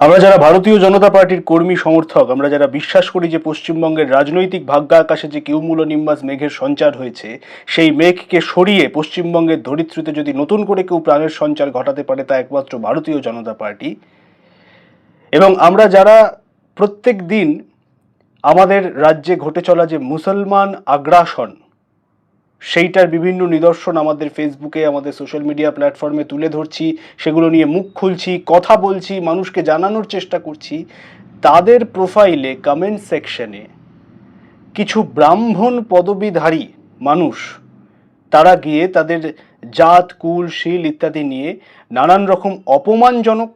আমরা যারা ভারতীয় জনতা পার্টির কর্মী সমর্থক, আমরা যারা বিশ্বাস করি যে পশ্চিমবঙ্গের রাজনৈতিক ভাগ্যাকাশে যে কিউমুলোনিম্বাস মেঘের সঞ্চার হয়েছে, সেই মেঘকে সরিয়ে পশ্চিমবঙ্গের ধরিত্রীতে যদি নতুন করে কেউ প্রাণের সঞ্চার ঘটাতে পারে তা একমাত্র ভারতীয় জনতা পার্টি। এবং আমরা যারা প্রত্যেক দিন আমাদের রাজ্যে ঘটে চলা যে মুসলমান আগ্রাসন, সেইটার বিভিন্ন নিদর্শন আমাদের ফেসবুকে, আমাদের সোশ্যাল মিডিয়া প্ল্যাটফর্মে তুলে ধরছি, সেগুলো নিয়ে মুখ খুলছি, কথা বলছি, মানুষকে জানানোর চেষ্টা করছি, তাদের প্রোফাইলে কমেন্ট সেকশনে কিছু ব্রাহ্মণ পদবীধারী মানুষ তারা গিয়ে তাদের জাত, কুল, শীল ইত্যাদি নিয়ে নানান রকম অপমানজনক,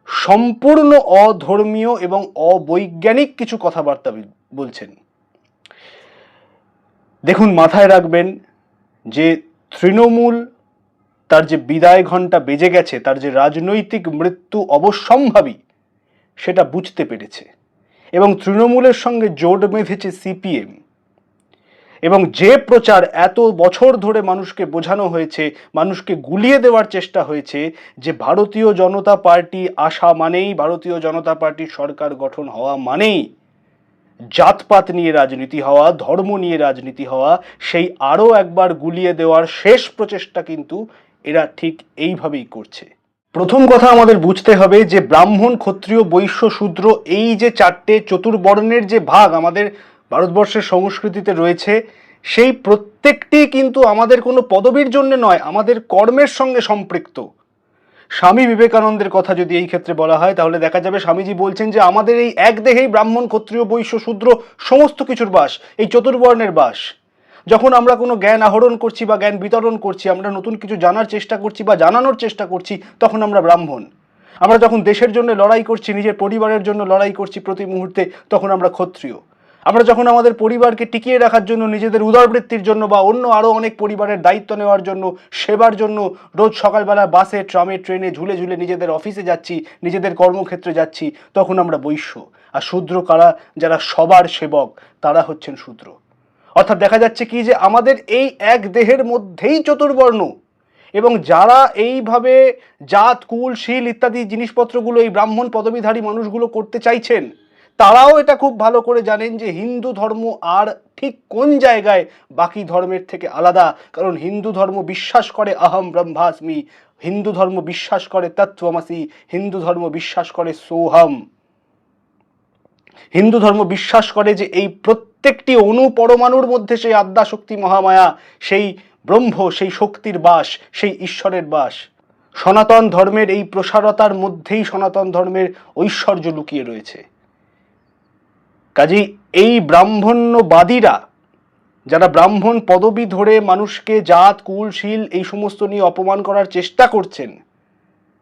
সম্পূর্ণ অধর্মীয় এবং অবৈজ্ঞানিক কিছু কথাবার্তা বলছেন। দেখুন, মাথায় রাখবেন যে তৃণমূল তার যে বিদায় ঘণ্টা বেজে গেছে, তার যে রাজনৈতিক মৃত্যু অবশ্যম্ভাবী, সেটা বুঝতে পেরেছে এবং তৃণমূলের সঙ্গে জোট বেঁধেছে সিপিএম। এবং যে প্রচার এত বছর ধরে মানুষকে বোঝানো হয়েছে, মানুষকে গুলিয়ে দেওয়ার চেষ্টা হয়েছে যে ভারতীয় জনতা পার্টি আসা মানেই, ভারতীয় জনতা পার্টির সরকার গঠন হওয়া মানেই জাতপাত নিয়ে রাজনীতি হওয়া, ধর্ম নিয়ে রাজনীতি হওয়া, সেই আরও একবার গুলিয়ে দেওয়ার শেষ প্রচেষ্টা কিন্তু এরা ঠিক এইভাবেই করছে। প্রথম কথা আমাদের বুঝতে হবে যে ব্রাহ্মণ, ক্ষত্রিয়, বৈশ্য, শূদ্র, এই যে চারটে চতুর্বর্ণের যে ভাগ আমাদের ভারতবর্ষের সংস্কৃতিতে রয়েছে, সেই প্রত্যেকটি কিন্তু আমাদের কোনো পদবীর জন্য নয়, আমাদের কর্মের সঙ্গে সম্পৃক্ত। স্বামী বিবেকানন্দের কথা যদি এই ক্ষেত্রে বলা হয়, তাহলে দেখা যাবে স্বামীজি বলছেন যে আমাদের এই এক দেহেই ব্রাহ্মণ, ক্ষত্রিয়, বৈশ্য, শূদ্র সমস্ত কিছুর বাস, এই চতুর্বর্ণের বাস। যখন আমরা কোনো জ্ঞান আহরণ করছি বা জ্ঞান বিতরণ করছি, আমরা নতুন কিছু জানার চেষ্টা করছি বা জানানোর চেষ্টা করছি, তখন আমরা ব্রাহ্মণ। আমরা যখন দেশের জন্য লড়াই করছি, নিজের পরিবারের জন্য লড়াই করছি প্রতি মুহূর্তে, তখন আমরা ক্ষত্রিয়। আমরা যখন আমাদের পরিবারকে টিকিয়ে রাখার জন্য, নিজেদের উদারবৃত্তির জন্য বা অন্য আরও অনেক পরিবারের দায়িত্ব নেওয়ার জন্য, সেবার জন্য রোজ সকালবেলা বাসে, ট্রামে, ট্রেনে ঝুলে ঝুলে নিজেদের অফিসে যাচ্ছি, নিজেদের কর্মক্ষেত্রে যাচ্ছি, তখন আমরা বৈশ্য। আর শূদ্র কারা? যারা সবার সেবক, তারা হচ্ছেন শূদ্র। অর্থাৎ দেখা যাচ্ছে কি যে আমাদের এই এক দেহের মধ্যেই চতুর্বর্ণ, এবং যারা এইভাবে জাত, কুল, শীল ইত্যাদি জিনিসপত্রগুলো এই ব্রাহ্মণ পদবীধারী মানুষগুলো করতে চাইছেন, তারাও এটা খুব ভালো করে জানেন যে হিন্দু ধর্ম আর ঠিক কোন জায়গায় বাকি ধর্মের থেকে আলাদা। কারণ হিন্দু ধর্ম বিশ্বাস করে আহম ব্রহ্মাস্মি, হিন্দু ধর্ম বিশ্বাস করে তত্ত্বমসি, হিন্দু ধর্ম বিশ্বাস করে সোহম। হিন্দু ধর্ম বিশ্বাস করে যে এই প্রত্যেকটি অণু পরমাণুর মধ্যে সেই আদ্যাশক্তি মহামায়া, সেই ব্রহ্ম, সেই শক্তির বাস, সেই ঈশ্বরের বাস। সনাতন ধর্মের এই প্রসারতার মধ্যেই সনাতন ধর্মের ঐশ্বর্য লুকিয়ে রয়েছে। কাজেই এই ব্রাহ্মণ্যবাদীরা, যারা ব্রাহ্মণ পদবী ধরে মানুষকে জাত, কুল, শীল এই সমস্ত নিয়ে অপমান করার চেষ্টা করছেন,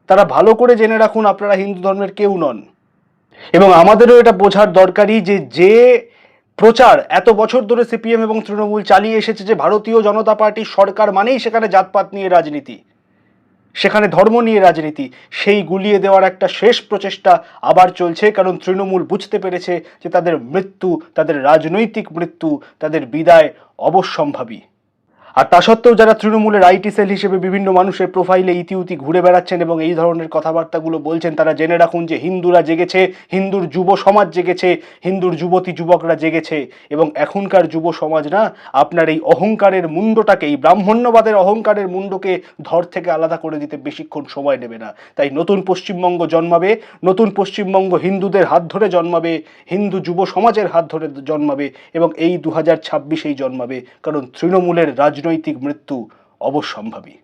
তারা ভালো করে জেনে রাখুন আপনারা হিন্দু ধর্মের কেউ নন। এবং আমাদেরও এটা বোঝার দরকারি যে যে প্রচার এত বছর ধরে সিপিএম এবং তৃণমূল চালিয়ে এসেছে যে ভারতীয় জনতা পার্টির সরকার মানেই সেখানে জাতপাত নিয়ে রাজনীতি, সেখানে ধর্ম নিয়ে রাজনীতি, সেই গুলিয়ে দেওয়ার একটা শেষ প্রচেষ্টা আবার চলছে। কারণ তৃণমূল বুঝতে পেরেছে যে তাদের মৃত্যু, তাদের রাজনৈতিক মৃত্যু, তাদের বিদায় অবশ্যম্ভাবী। আর তা সত্ত্বেও যারা তৃণমূলের আইটি সেল হিসেবে বিভিন্ন মানুষের প্রোফাইলে ইতিউতি ঘুরে বেড়াচ্ছেন এবং এই ধরনের কথাবার্তাগুলো বলছেন, তারা জেনে রাখুন যে হিন্দুরা জেগেছে, হিন্দুর যুব সমাজ জেগেছে, হিন্দুর যুবতী যুবকরা জেগেছে। এবং এখনকার যুব সমাজ না আপনার এই অহংকারের মুন্ডটাকে, এই ব্রাহ্মণ্যবাদের অহংকারের মুন্ডকে ধর থেকে আলাদা করে দিতে বেশিক্ষণ সময় নেবে না। তাই নতুন পশ্চিমবঙ্গ জন্মাবে, নতুন পশ্চিমবঙ্গ হিন্দুদের হাত ধরে জন্মাবে, হিন্দু যুব সমাজের হাত ধরে জন্মাবে, এবং এই 2026-এই জন্মাবে। কারণ তৃণমূলের রাজনৈতিক মৃত্যু অবশ্যম্ভাবী।